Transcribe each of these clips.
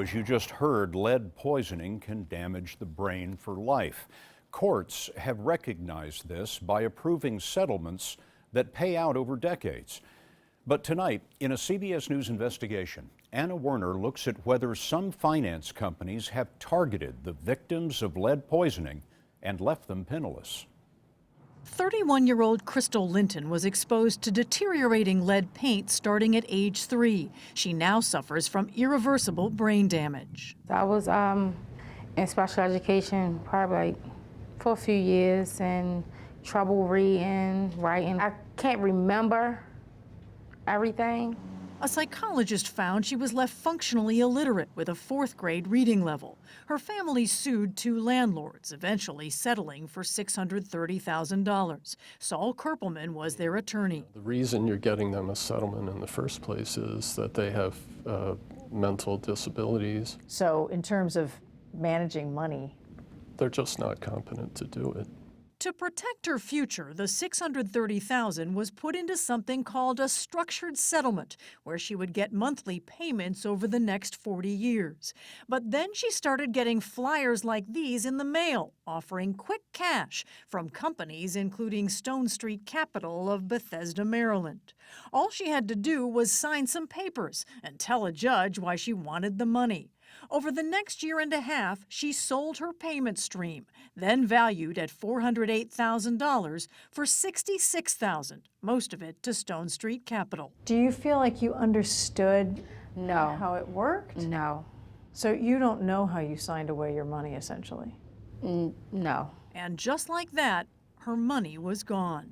as you just heard, lead poisoning can damage the brain for life. Courts have recognized this by approving settlements that pay out over decades. But tonight, in a CBS News investigation, Anna Werner looks at whether some finance companies have targeted the victims of lead poisoning and left them penniless. 31-year-old Crystal Linton was exposed to deteriorating lead paint starting at age 3. She now suffers from irreversible brain damage. I was in special education probably like for a few years and trouble reading, writing. I can't remember everything. A psychologist found she was left functionally illiterate with a 4th grade reading level. Her family sued 2 landlords, eventually settling for $630,000. Saul Kerpelman was their attorney. The reason you're getting them a settlement in the first place is that they have mental disabilities. So in terms of managing money, they're just not competent to do it. To protect her future, the $630,000 was put into something called a structured settlement, where she would get monthly payments over the next 40 years. But then she started getting flyers like these in the mail, offering quick cash from companies including Stone Street Capital of Bethesda, Maryland. All she had to do was sign some papers and tell a judge why she wanted the money. Over the next year and a half, she sold her payment stream, then valued at $408,000 for $66,000, most of it to Stone Street Capital. do you feel like you understood No. how it worked? No. So you don't know how you signed away your money, essentially? No. And just like that, her money was gone.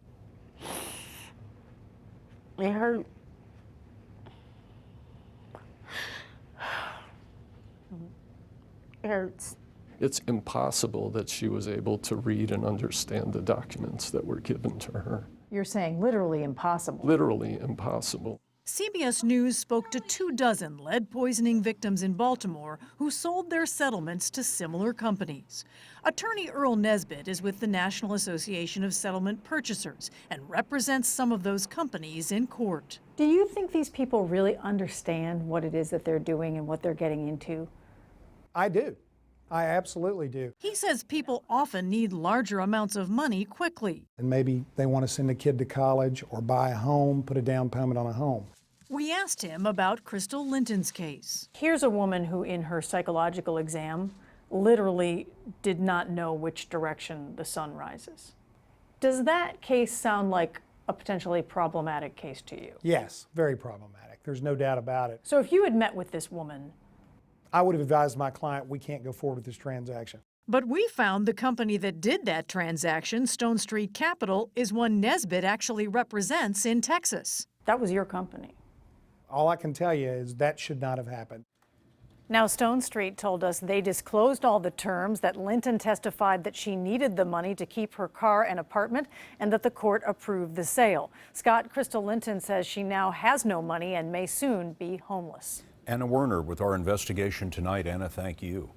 It hurt. It hurts. It's impossible that she was able to read and understand the documents that were given to her. You're saying literally impossible. Literally impossible. CBS News spoke to 24 lead poisoning victims in Baltimore who sold their settlements to similar companies. Attorney Earl Nesbitt is with the National Association of Settlement Purchasers and represents some of those companies in court. Do you think these people really understand what it is that they're doing and what they're getting into? I do. I absolutely do. He says people often need larger amounts of money quickly. And maybe they want to send a kid to college or buy a home, put a down payment on a home. We asked him about Crystal Linton's case. Here's a woman who, in her psychological exam, literally did not know which direction the sun rises. Does that case sound like a potentially problematic case to you? Yes, very problematic. There's no doubt about it. So if you had met with this woman, I would have advised my client we can't go forward with this transaction. But we found the company that did that transaction, Stone Street Capital, is one Nesbitt actually represents in Texas. that was your company. All I can tell you is that should not have happened. Now, Stone Street told us they disclosed all the terms, that Linton testified that she needed the money to keep her car and apartment, and that the court approved the sale. Scott, Crystal Linton says she now has no money and may soon be homeless. Anna Werner with our investigation tonight. Anna, thank you.